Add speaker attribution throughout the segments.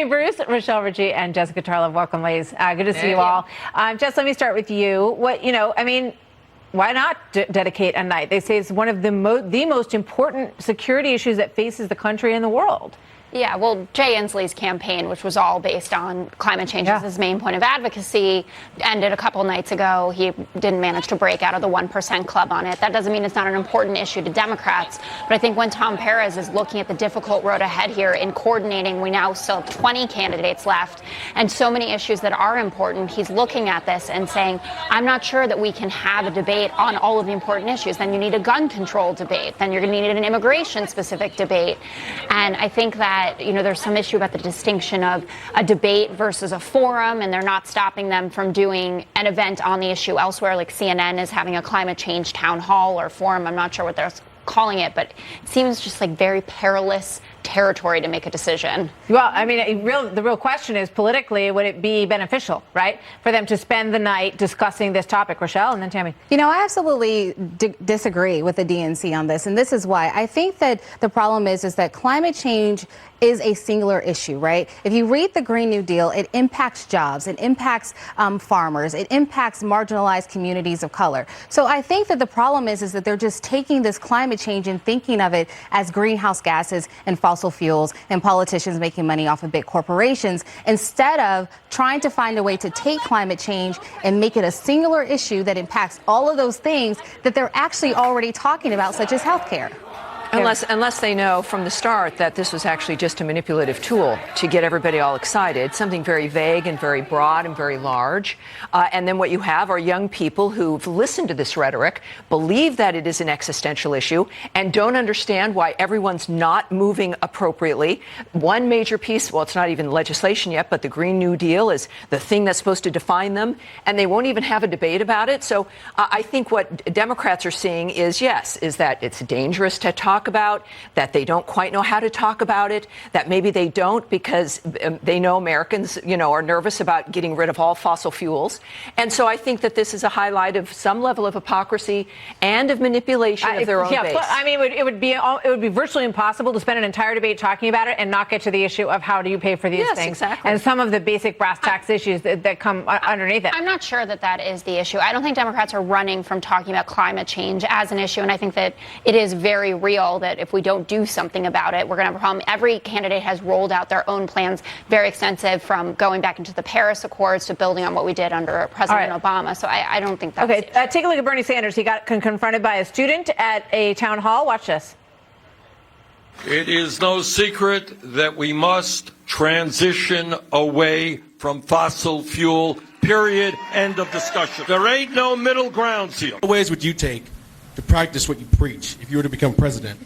Speaker 1: Tammy Bruce, Rochelle Ritchie, and Jessica Tarlov. Welcome, ladies. Good to see you all. Jess, let me start with you. Why not dedicate a night? They say it's one of the most important security issues that faces the country and the world.
Speaker 2: Yeah, well, Jay Inslee's campaign, which was all based on climate change as his main point of advocacy, ended a couple nights ago. He didn't manage to break out of the 1% club on it. That doesn't mean it's not an important issue to Democrats. But I think when Tom Perez is looking at the difficult road ahead here in coordinating, we now still have 20 candidates left and so many issues that are important. He's looking at this and saying, I'm not sure that we can have a debate on all of the important issues. Then you need a gun control debate. Then you're going to need an immigration specific debate. And I think that there's some issue about the distinction of a debate versus a forum, and they're not stopping them from doing an event on the issue elsewhere, like CNN is having a climate change town hall or forum. I'm not sure what they're calling it, but it seems just like very perilous territory to make a decision.
Speaker 1: Well, I mean, the real question is politically, would it be beneficial, right, for them to spend the night discussing this topic? Rochelle, and then Tammy.
Speaker 3: I absolutely disagree with the DNC on this, and this is why. I think that the problem is that climate change is a singular issue, right? If you read the Green New Deal, it impacts jobs, it impacts farmers, it impacts marginalized communities of color. So I think that the problem is that they're just taking this climate change and thinking of it as greenhouse gases and fossil fuels and politicians making money off of big corporations, instead of trying to find a way to take climate change and make it a singular issue that impacts all of those things that they're actually already talking about, such as healthcare.
Speaker 4: Unless they know from the start that this was actually just a manipulative tool to get everybody all excited, something very vague and very broad and very large. And then what you have are young people who've listened to this rhetoric, believe that it is an existential issue, and don't understand why everyone's not moving appropriately. One major piece, well, it's not even legislation yet, but the Green New Deal is the thing that's supposed to define them, and they won't even have a debate about it. So I think what Democrats are seeing is that it's dangerous to talk about, that they don't quite know how to talk about it, that maybe they don't because they know Americans, are nervous about getting rid of all fossil fuels. And so I think that this is a highlight of some level of hypocrisy and of manipulation of their own base.
Speaker 1: I mean, it would be virtually impossible to spend an entire debate talking about it and not get to the issue of how do you pay for these things.
Speaker 4: Exactly.
Speaker 1: And some of the basic brass tacks issues that come underneath it.
Speaker 2: I'm not sure that is the issue. I don't think Democrats are running from talking about climate change as an issue, and I think that it is very real that if we don't do something about it, we're going to have a problem. Every candidate has rolled out their own plans, very extensive, from going back into the Paris Accords to building on what we did under President Obama. So I don't think that's
Speaker 1: okay. Take a look at Bernie Sanders. He got confronted by a student at a town hall. Watch this.
Speaker 5: It is no secret that we must transition away from fossil fuel, period, end of discussion. There ain't no middle grounds here.
Speaker 6: What ways would you take to practice what you preach if you were to become president?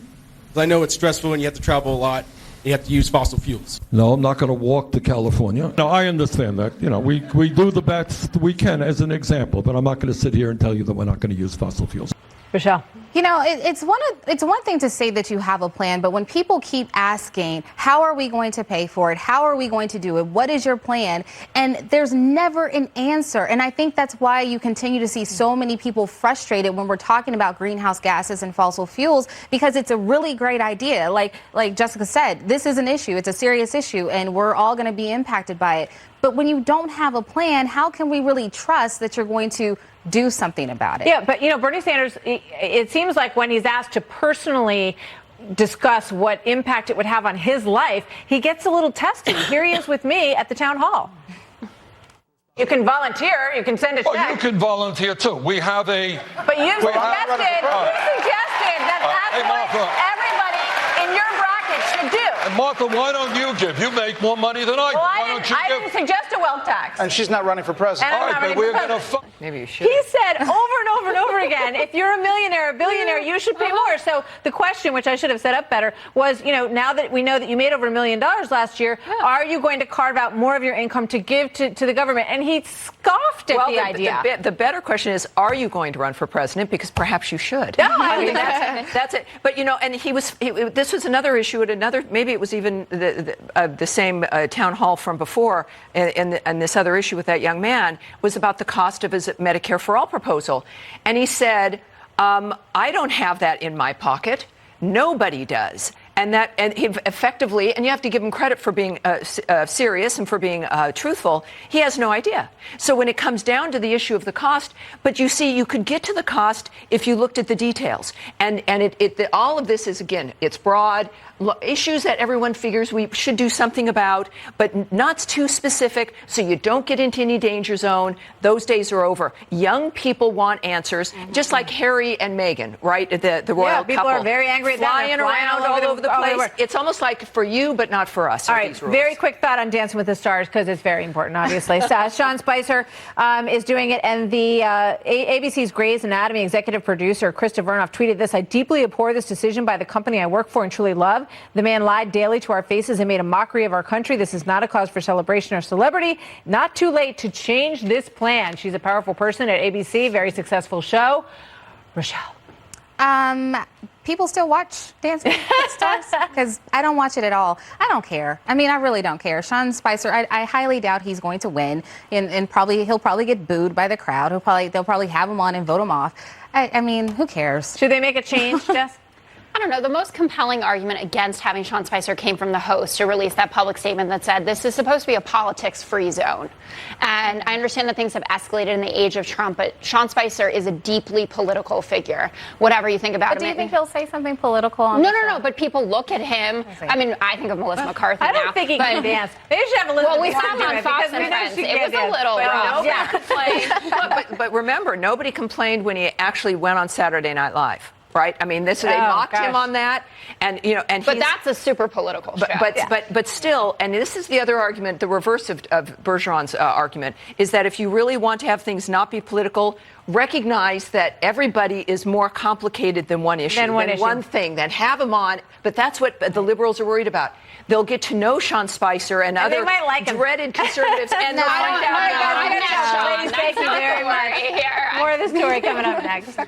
Speaker 6: Because I know it's stressful and you have to travel a lot. You have to use fossil fuels.
Speaker 7: No, I'm not going to walk to California. No, I understand that. We do the best we can as an example, but I'm not going to sit here and tell you that we're not going to use fossil fuels.
Speaker 1: Michelle.
Speaker 3: It's one thing to say that you have a plan, but when people keep asking, how are we going to pay for it? How are we going to do it? What is your plan? And there's never an answer. And I think that's why you continue to see so many people frustrated when we're talking about greenhouse gases and fossil fuels, because it's a really great idea. Like Jessica said, this is an issue. It's a serious issue, and we're all going to be impacted by it. But when you don't have a plan, how can we really trust that you're going to do something about it?
Speaker 1: Yeah, but Bernie Sanders, it seems like when he's asked to personally discuss what impact it would have on his life, he gets a little testy. Here he is with me at the town hall. You can volunteer. You can send a check.
Speaker 5: Oh, you can volunteer too. We have a.
Speaker 1: But you suggested that that's what everybody in your bracket should do.
Speaker 5: And Martha, why don't you give? You make more money than I do.
Speaker 1: Well,
Speaker 5: why don't you
Speaker 1: I didn't suggest a wealth tax.
Speaker 8: And she's not running for president.
Speaker 5: All right, but we're going to.
Speaker 4: Maybe you should.
Speaker 1: He said over and over and over again, if you're a millionaire, a billionaire, you should pay more. So the question, which I should have set up better, was, now that we know that you made over $1 million last year, are you going to carve out more of your income to give to the government? And he scoffed at the idea.
Speaker 4: The better question is, are you going to run for president? Because perhaps you should.
Speaker 1: No,
Speaker 4: I mean, that's it. But, and this was another issue at another, maybe it was even the same town hall from before, and this other issue with that young man was about the cost of his Medicare for All proposal. And he said, I don't have that in my pocket. Nobody does. and effectively, and you have to give him credit for being serious and for being truthful. He has no idea. So when it comes down to the issue of the cost, but you see, you could get to the cost if you looked at the details. And all of this is, again, it's broad. Issues that everyone figures we should do something about, but not too specific, so you don't get into any danger zone. Those days are over. Young people want answers, just like Harry and Meghan, right? The royal couple.
Speaker 1: People are very angry at them.
Speaker 4: Flying around all over the place. It's almost like for you, but not for us.
Speaker 1: All right, very quick thought on Dancing with the Stars, because it's very important, obviously. Sean Spicer is doing it, and the ABC's Grey's Anatomy executive producer, Krista Vernoff, tweeted this: "I deeply abhor this decision by the company I work for and truly love. The man lied daily to our faces and made a mockery of our country. This is not a cause for celebration or celebrity. Not too late to change this plan." She's a powerful person at ABC, very successful show. Rochelle.
Speaker 3: People still watch Dancing with the Stars because I don't watch it at all. I don't care. I mean, I really don't care. Sean Spicer, I highly doubt he's going to win, and he'll probably get booed by the crowd. They'll probably have him on and vote him off. I mean, who cares?
Speaker 1: Should they make a change, Jess?
Speaker 2: I don't know. The most compelling argument against having Sean Spicer came from the host, who released that public statement that said this is supposed to be a politics-free zone. And I understand that things have escalated in the age of Trump, but Sean Spicer is a deeply political figure. Whatever you think about him.
Speaker 3: Do you think he'll say something political on
Speaker 2: No. But people look at him. I mean, I think of Melissa McCarthy
Speaker 1: I don't
Speaker 2: now,
Speaker 1: think he can dance. Maybe we should have Elizabeth.
Speaker 2: Well, we saw him on Fox and Friends. It was a little rough.
Speaker 4: Yeah. But remember, nobody complained when he actually went on Saturday Night Live. Right? I mean, they mocked him on that, and
Speaker 2: but that's a super political show.
Speaker 4: But still, and this is the other argument, the reverse of Bergeron's argument, is that if you really want to have things not be political, recognize that everybody is more complicated than one issue, one thing. Then have him on. But that's what the liberals are worried about. They'll get to know Sean Spicer and other dreaded conservatives, and they'll find out.
Speaker 1: Ladies, thank you very much. More of the story coming up next.